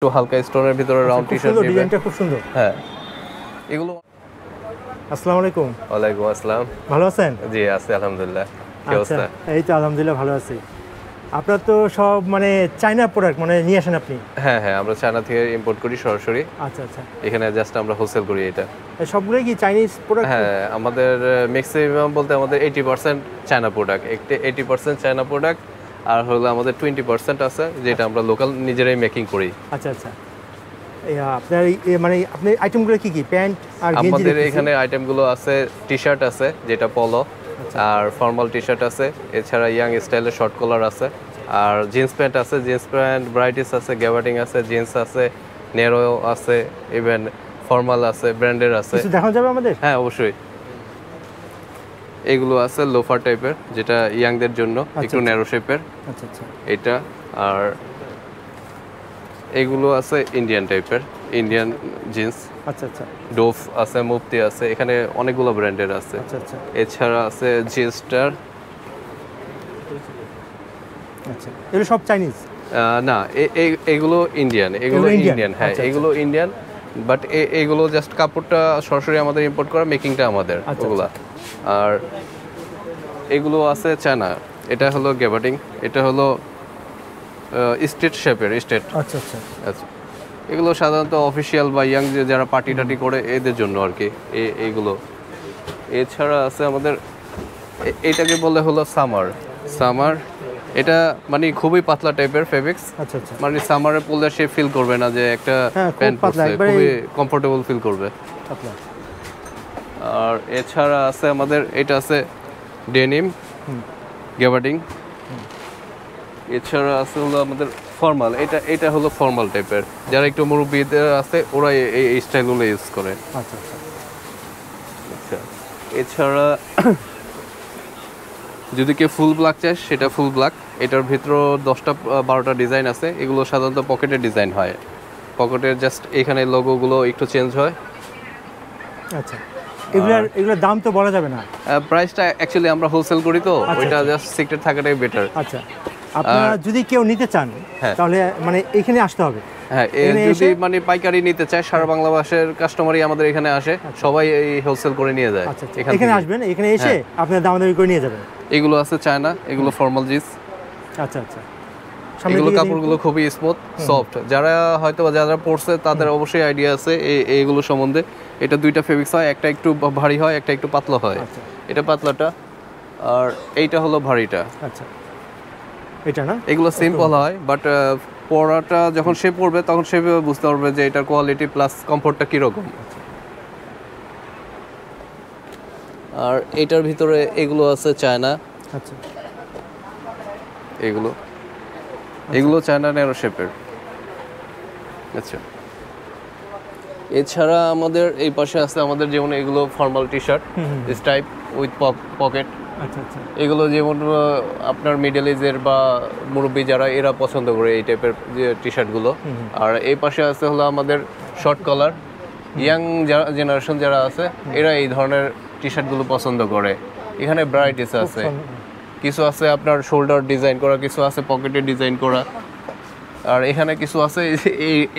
একটু হালকা স্টোনের ভিতরে রাউন্ড টি-শার্ট নেবেন। ডিজাইনটা খুব সুন্দর। হ্যাঁ, এগুলো। আসসালামু আলাইকুম। ওয়ালাইকুম আসসালাম। ভালো আছেন? জি আছি আলহামদুলিল্লাহ। কি আচ্ছা, অবস্থা? এই তো আলহামদুলিল্লাহ ভালো আছি। আপনার তো সব মানে চায়না প্রোডাক্ট মানে নিয়ে আসেন আপনি? হ্যাঁ হ্যাঁ, আমরা চায়না থেকে ইম্পোর্ট করি সরাসরি। আচ্ছা আচ্ছা, এখানে জাস্ট আমরা হোলসেল করি এটা। সবগুলোই কি চাইনিজ প্রোডাক্ট? হ্যাঁ, আমাদের ম্যাক্সিমাম বলতে আমাদের 80% চায়না প্রোডাক্ট, 80% চায়না প্রোডাক্ট, আর হলো আমাদের 20% আছে যেটা আমরা লোকাল নিজেরাই মেকিং করি। আচ্ছা আচ্ছা, আপনার মানে আপনি আইটেমগুলো কি কি? প্যান্ট আর গেঞ্জি? আমাদের এখানে আইটেমগুলো আছে, টি-শার্ট আছে যেটা পলো, আর ফর্মাল টি-শার্ট আছে, এছাড়া ইয়াং স্টাইলের শর্ট কলার আছে, আর জিন্স প্যান্ট আছে, জিন্স প্যান্ট ভ্যারাইটিস আছে, গ্যাবার্ডিং আছে, জিন্স আছে, নেরো আছে, ইভেন ফর্মাল আছে, ব্র্যান্ডের আছে। কিছু দেখানো যাবে আমাদের? হ্যাঁ অবশ্যই। এগুলো আছে লোফার টাইপের, যেটা ইয়াংদের জন্য একটু ন্যারো শেপের। আচ্ছা আচ্ছা, এটা আর এগুলো আছে ইন্ডিয়ান টাইপের, ইন্ডিয়ান জিন্স। আচ্ছা আচ্ছা, ডোভ আছে, মুফতি আছে, এখানে অনেকগুলো ব্র্যান্ডের আছে। আচ্ছা আচ্ছা, এছাড়া আছে জিস্টার। আচ্ছা, এগুলো সব চাইনিজ? না, এগুলো ইন্ডিয়ান, এগুলো ইন্ডিয়ান। হ্যাঁ, এগুলো ইন্ডিয়ান, বাট এগুলো জাস্ট কাপড়টা সরাসরি আমাদের ইম্পোর্ট করা, মেকিংটা আমাদের ওগুলা। আর এগুলো আছে চায়না, এটা হলো গ্যাবার্ডিং, এটা হলো স্টেট শেপের, স্টেট। আচ্ছা আচ্ছা আচ্ছা, এগুলো সাধারণত অফিসিয়াল বা ইয়াং যারা পার্টি টাটি করে এদের জন্য আর কি এইগুলো। এছাড়া আছে আমাদের এটাকে বলে হলো সামার। সামার এটা মানে খুবই পাতলা টাইপের ফেব্রিক্স। আচ্ছা আচ্ছা, মানে সামারে পরলে সে ফিল করবে না যে একটা প্যান্ট পরছে, খুবই কমফোর্টেবল ফিল করবে। আর এছাড়া আছে আমাদের এটা আছে ডেনিম গ্যাবার্ডিং। এছাড়া আছে হলো আমাদের ফর্মাল, এটা হলো ফর্মাল টাইপের, যারা একটু মুরব্বীদের আছে ওরা এই স্টাইলগুলো ইউজ করে। আচ্ছা আচ্ছা, আচ্ছা, এছাড়া যদি কেউ ফুল ব্ল্যাক চায় সেটা ফুল ব্ল্যাক। এটার ভিতরে 10-12টা ডিজাইন আছে। এগুলো সাধারণত পকেটের ডিজাইন হয়, পকেটের জাস্ট এখানে লোগোগুলো একটু চেঞ্জ হয়। আচ্ছা, এগুলোর দাম তো বলা যাবে না? প্রাইসটা অ্যাকচুয়ালি আমরা হোলসেল করি তো ওইটা জাস্ট সিক্রেট থাকাটাই বেটার। আচ্ছা, আপনারা যদি কেউ নিতে চান তাহলে মানে এখানে আসতে হবে? হ্যাঁ, যদি মানে পাইকারি নিতে চায়, সারা বাংলাদেশের কাস্টমারই আমাদের এখানে আসে, সবাই এই হোলসেল করে নিয়ে যায়। এখানে আসবেন, এখানে এসে আপনারা দামাদামি করে নিয়ে যাবেন। এগুলো আছে চায়না, এগুলো ফর্মাল জিন্স। আচ্ছা আচ্ছা, এগুলো কাপড়গুলো খুবই স্মুথ সফট, যারা হয়তো যারা পরছে তাদের অবশ্যই আইডিয়া আছে এইগুলো সম্বন্ধে। এটা দুইটা ফেব্রিক্স হয়, একটা একটু ভারী হয়, একটা একটু পাতলা হয়। এটা পাতলাটা আর এইটা হলো ভারীটা। আচ্ছা, এটা না, এগুলো সিম্পল হয়, বাট পরাটা যখন সে পরবে তখন সে বুঝতে পারবে যে এটার কোয়ালিটি প্লাস কমফোর্টটা কীরকম। আর এটার ভিতরে এগুলো আছে চায়না। আচ্ছা, এগুলো চায়না ন্যারো শেপের। আচ্ছা, এছাড়া আমাদের এই পাশে আছে আমাদের যেমন এগুলো formal T shirt স্টাইপ with pocket. আচ্ছা আচ্ছা, এগুলো যেমন আপনার মিডল এজের বা মুরব্বী যারা এরা পছন্দ করে এই টাইপের যে টি শার্টগুলো। আর এই পাশে আছে হলো আমাদের শর্ট কলার, ইয়াং জেনারেশন যারা আছে এরা এই ধরনের টি শার্টগুলো পছন্দ করে। এখানে ভ্যারাইটিস আছে, কিছু আছে আপনার শোল্ডার ডিজাইন করা, কিছু আছে পকেটে ডিজাইন করা, আর এখানে কিছু আছে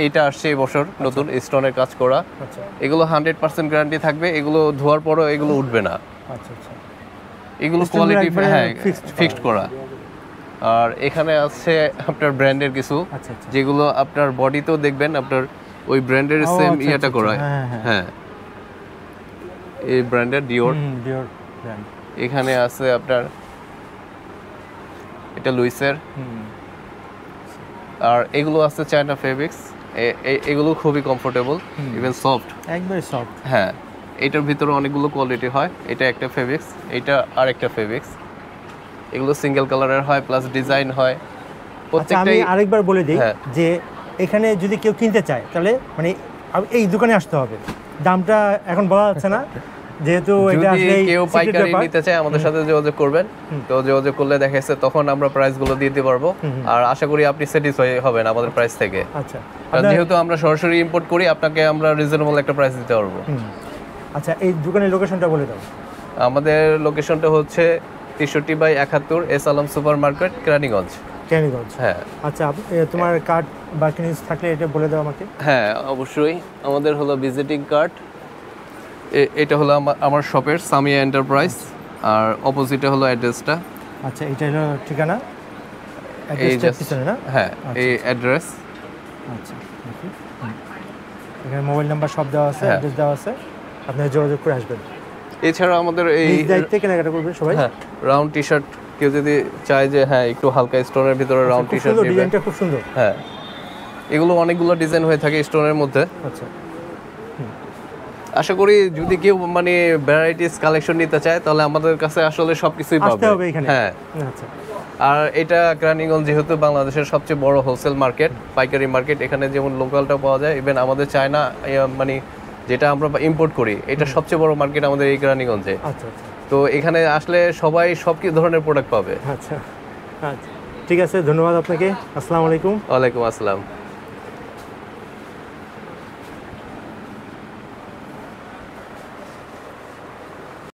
এইটা আসছে এই বছর নতুন স্টোনের কাজ করা। এগুলো 100% গ্যারান্টি থাকবে, এগুলো ধোয়ার পরও এগুলো উঠবে না। আচ্ছা আচ্ছা, এগুলো কোয়ালিটি ফিক্সড করা। আর এখানে আছে আপনার ব্র্যান্ডের কিছু, যেগুলো আপনার বডিতেও দেখবেন আপনার ওই ব্র্যান্ডের সেম ইয়েটা করা। হ্যাঁ, এই ব্র্যান্ডের ডিওর ব্র্যান্ড। এখানে আছে আপনার এটা লুইসের। আর এগুলো আছে চায়না ফেব্রিক্স, এগুলো খুবই কমফোর্টেবল, ইভেন সফট, একবারে সফট। হ্যাঁ, এটার ভিতরে অনেকগুলো কোয়ালিটি হয়। এটা একটা ফেব্রিক্স, এটা আরেকটা ফেব্রিক্স। এগুলো সিঙ্গেল কালারের হয় প্লাস ডিজাইন হয় প্রত্যেকটাই। আমি আরেকবার বলে দিই যে এখানে যদি কেউ কিনতে চায় তাহলে মানে এই দোকানে আসতে হবে। দামটা এখন বলা যাচ্ছে না, যেহেতু এটা আসলে কেউ পাইকারি নিতে চায় আমাদের সাথে যোগাযোগ করবেন, তো যোগাযোগ করলে দেখা যাচ্ছে তখন আমরা প্রাইসগুলো দিয়ে দিতে পারবো। আর আশা করি আপনি স্যাটিসফাই হবেন আমাদের প্রাইস থেকে। আচ্ছা, যেহেতু আমরা সরাসরি ইম্পোর্ট করি, আপনাকে আমরা রিজনেবল একটা প্রাইস দিতে পারবো। আচ্ছা, এই দোকানের লোকেশনটা বলে দাও। আমাদের লোকেশনটা হচ্ছে 63/71 S Alam super market, Keraniganj. Keraniganj. হ্যাঁ আচ্ছা তোমার কার্ড বা কিছু থাকলে এটা বলে দাও আমাকে। হ্যাঁ অবশ্যই, আমাদের হলো ভিজিটিং কার্ড। এটা হলো আমার শপের সামিয়া এন্টারপ্রাইজ, আর অপোজিটে হলো অ্যাড্রেসটা। আচ্ছা এটা হলো ঠিকানা, এই অ্যাড্রেসটা পিছনে না? হ্যাঁ এই অ্যাড্রেস। আচ্ছা দেখি, এখানে মোবাইল নাম্বার সব দেওয়া আছে, হ্যাঁ। অ্যাড্রেস দেওয়া আছে, আপনারা যোগাযোগ করে আসবেন। এছাড়া আমাদের এই নিজ দায়িত্বে কেনাকাটা করবে সবাই। হ্যাঁ রাউন্ড টি শার্ট কেউ যদি চায় যে হ্যাঁ একটু হালকা স্টোনের ভিতরে রাউন্ড টি খুব শার্ট সুন্দর, নেবে, ডিজাইনটা খুব সুন্দর। হ্যাঁ এগুলো অনেকগুলো ডিজাইন হয়ে থাকে স্টোনের মধ্যে। আচ্ছা আশা করি যদি কেউ মানে ভ্যারাইটিস কালেকশন নিতে চায় তাহলে আমাদের কাছে আসলে সবকিছুই আসতে পাবে। হবে এখানে। হ্যাঁ আচ্ছা আর এটা কেরানীগঞ্জ যেহেতু বাংলাদেশের সবচেয়ে বড় হোলসেল মার্কেট, পাইকারি মার্কেট, এখানে যেমন লোকালটা পাওয়া যায়, ইভেন আমাদের চায়না মানে যেটা আমরা ইম্পোর্ট করি, এটা সবচেয়ে বড় মার্কেট আমাদের এই কেরানীগঞ্জে। আচ্ছা আচ্ছা তো এখানে আসলে সবাই সব কি ধরনের প্রোডাক্ট পাবে। আচ্ছা আচ্ছা ঠিক আছে, ধন্যবাদ আপনাকে। আসসালামু আলাইকুম। ওয়ালাইকুম আসসালাম।